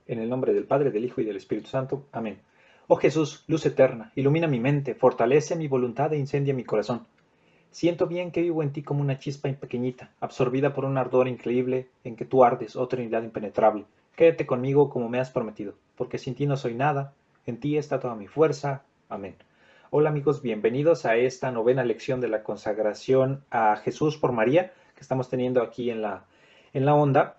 En el nombre del Padre, del Hijo y del Espíritu Santo. Amén. Oh Jesús, luz eterna, ilumina mi mente, fortalece mi voluntad e incendia mi corazón. Siento bien que vivo en ti como una chispa pequeñita, absorbida por un ardor increíble en que tú ardes, oh Trinidad impenetrable. Quédate conmigo como me has prometido, porque sin ti no soy nada, en ti está toda mi fuerza. Amén. Hola amigos, bienvenidos a esta novena lección de la consagración a Jesús por María que estamos teniendo aquí en la onda.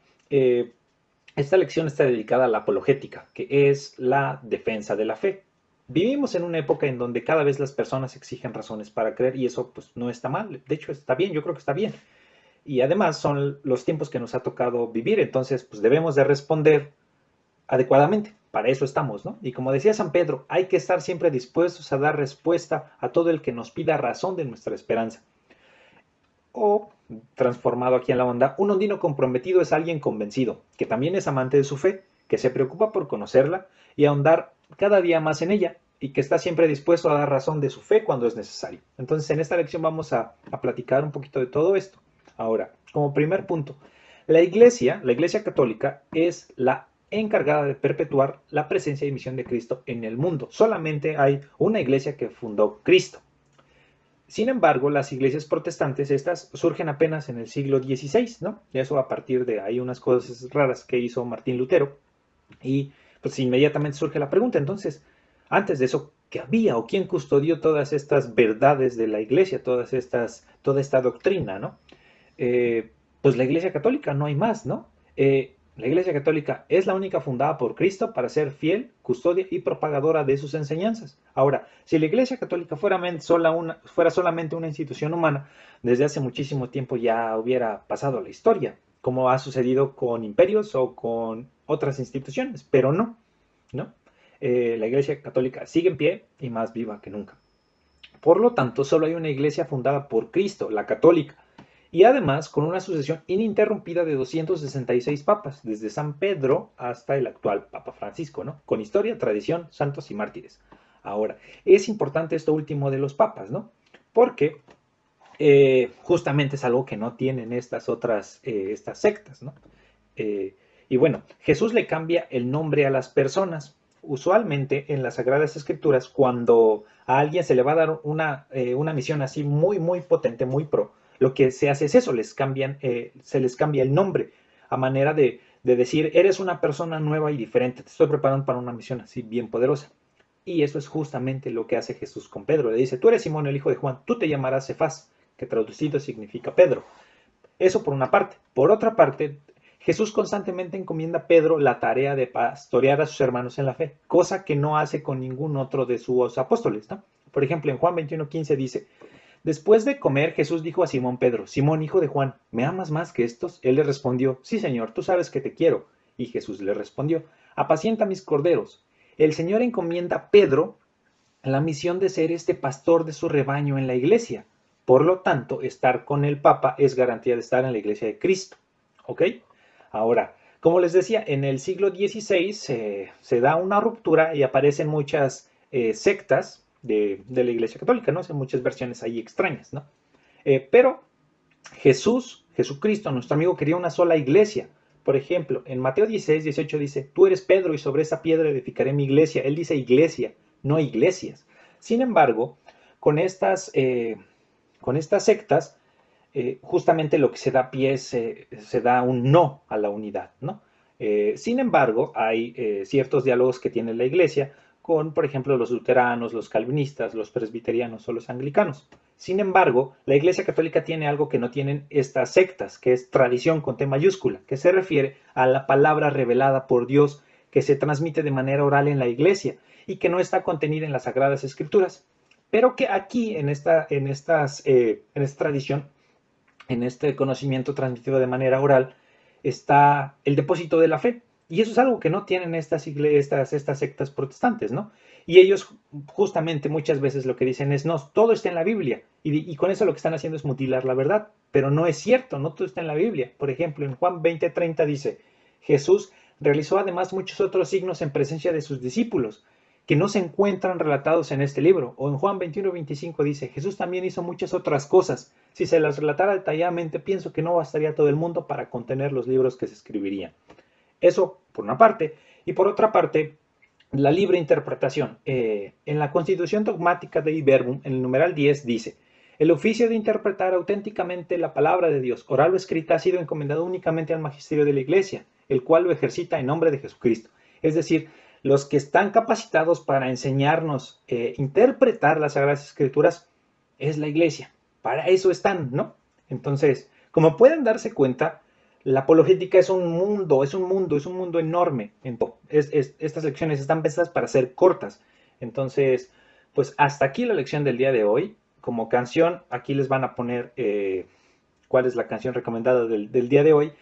Esta lección está dedicada a la apologética, que es la defensa de la fe. Vivimos en una época en donde cada vez las personas exigen razones para creer y eso pues no está mal, de hecho está bien, yo creo que está bien. Y además son los tiempos que nos ha tocado vivir, entonces pues debemos de responder adecuadamente. Para eso estamos, ¿no? Y como decía San Pedro, hay que estar siempre dispuestos a dar respuesta a todo el que nos pida razón de nuestra esperanza. O, transformado aquí en la onda, un ondino comprometido es alguien convencido, que también es amante de su fe, que se preocupa por conocerla y ahondar cada día más en ella, y que está siempre dispuesto a dar razón de su fe cuando es necesario. Entonces, en esta lección vamos a platicar un poquito de todo esto. Ahora, como primer punto, la Iglesia Católica, es la encargada de perpetuar la presencia y misión de Cristo en el mundo. Solamente hay una iglesia que fundó Cristo. Sin embargo, las iglesias protestantes, estas surgen apenas en el siglo XVI, ¿no? Y eso a partir de ahí unas cosas raras que hizo Martín Lutero. Y pues inmediatamente surge la pregunta, entonces, antes de eso, ¿qué había o quién custodió todas estas verdades de la iglesia, toda esta doctrina, ¿no? eh, pues la Iglesia Católica, no hay más, ¿no? La Iglesia Católica es la única fundada por Cristo para ser fiel, custodia y propagadora de sus enseñanzas. Ahora, si la Iglesia Católica fuera solamente una institución humana, desde hace muchísimo tiempo ya hubiera pasado a la historia, como ha sucedido con imperios o con otras instituciones, pero no, ¿no? La Iglesia Católica sigue en pie y más viva que nunca. Por lo tanto, solo hay una iglesia fundada por Cristo, la católica, y además con una sucesión ininterrumpida de 266 papas, desde San Pedro hasta el actual Papa Francisco, ¿no? Con historia, tradición, santos y mártires. Ahora, es importante esto último de los papas, ¿no? Porque justamente es algo que no tienen estas sectas, ¿no? Eh, y bueno, Jesús le cambia el nombre a las personas. Usualmente en las Sagradas Escrituras, cuando a alguien se le va a dar una misión así muy, muy potente, muy pro, lo que se hace es eso, se les cambia el nombre a manera de decir, eres una persona nueva y diferente, te estoy preparando para una misión así bien poderosa. Y eso es justamente lo que hace Jesús con Pedro. Le dice, tú eres Simón, el hijo de Juan, tú te llamarás Cefás, que traducido significa Pedro. Eso por una parte. Por otra parte, Jesús constantemente encomienda a Pedro la tarea de pastorear a sus hermanos en la fe, cosa que no hace con ningún otro de sus apóstoles, ¿no? Por ejemplo, en Juan 21:15 dice, después de comer, Jesús dijo a Simón Pedro, Simón, hijo de Juan, ¿me amas más que estos? Él le respondió, sí, Señor, tú sabes que te quiero. Y Jesús le respondió, apacienta mis corderos. El Señor encomienda a Pedro la misión de ser este pastor de su rebaño en la iglesia. Por lo tanto, estar con el Papa es garantía de estar en la iglesia de Cristo. ¿Ok? Ahora, como les decía, en el siglo XVI se da una ruptura y aparecen muchas sectas de la iglesia católica, ¿no? Hay muchas versiones ahí extrañas, ¿no? Pero Jesucristo, nuestro amigo, quería una sola iglesia. Por ejemplo, en Mateo 16:18 dice, tú eres Pedro y sobre esa piedra edificaré mi iglesia. Él dice iglesia, no iglesias. Sin embargo, con estas, eh, con estas sectas, justamente lo que se da pie se da un no a la unidad, ¿no? Sin embargo, hay ciertos diálogos que tiene la iglesia con, por ejemplo, los luteranos, los calvinistas, los presbiterianos o los anglicanos. Sin embargo, la Iglesia Católica tiene algo que no tienen estas sectas, que es tradición con T mayúscula, que se refiere a la palabra revelada por Dios que se transmite de manera oral en la Iglesia y que no está contenida en las Sagradas Escrituras, pero que aquí en esta tradición, en este conocimiento transmitido de manera oral, está el depósito de la fe. Y eso es algo que no tienen estas sectas protestantes, ¿no? Y ellos justamente muchas veces lo que dicen es, no, todo está en la Biblia. Y con eso lo que están haciendo es mutilar la verdad. Pero no es cierto, no todo está en la Biblia. Por ejemplo, en Juan 20:30 dice, Jesús realizó además muchos otros signos en presencia de sus discípulos que no se encuentran relatados en este libro. O en Juan 21:25 dice, Jesús también hizo muchas otras cosas. Si se las relatara detalladamente, pienso que no bastaría todo el mundo para contener los libros que se escribirían. Eso por una parte. Y por otra parte, la libre interpretación. En la Constitución Dogmática de Verbum, en el numeral 10, dice: el oficio de interpretar auténticamente la palabra de Dios, oral o escrita, ha sido encomendado únicamente al magisterio de la Iglesia, el cual lo ejercita en nombre de Jesucristo. Es decir, los que están capacitados para enseñarnos, interpretar las Sagradas Escrituras, es la Iglesia. Para eso están, ¿no? Entonces, como pueden darse cuenta, la apologética es un mundo enorme. Estas lecciones están pensadas para ser cortas. Entonces, pues hasta aquí la lección del día de hoy. Como canción, aquí les van a poner cuál es la canción recomendada del día de hoy.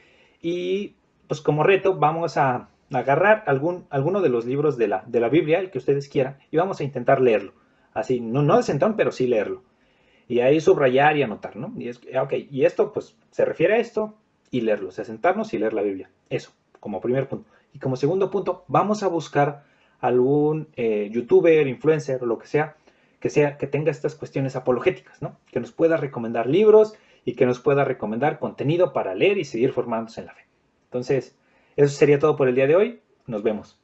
Y pues como reto vamos a agarrar alguno de los libros de la Biblia, el que ustedes quieran, y vamos a intentar leerlo. Así, no de sentón, pero sí leerlo. Y ahí subrayar y anotar, ¿no? Y esto pues se refiere a esto, y leerlo, o sea, sentarnos y leer la Biblia. Eso, como primer punto. Y como segundo punto, vamos a buscar algún youtuber, influencer o lo que sea, que tenga estas cuestiones apologéticas, ¿no? Que nos pueda recomendar libros y que nos pueda recomendar contenido para leer y seguir formándose en la fe. Entonces, eso sería todo por el día de hoy. Nos vemos.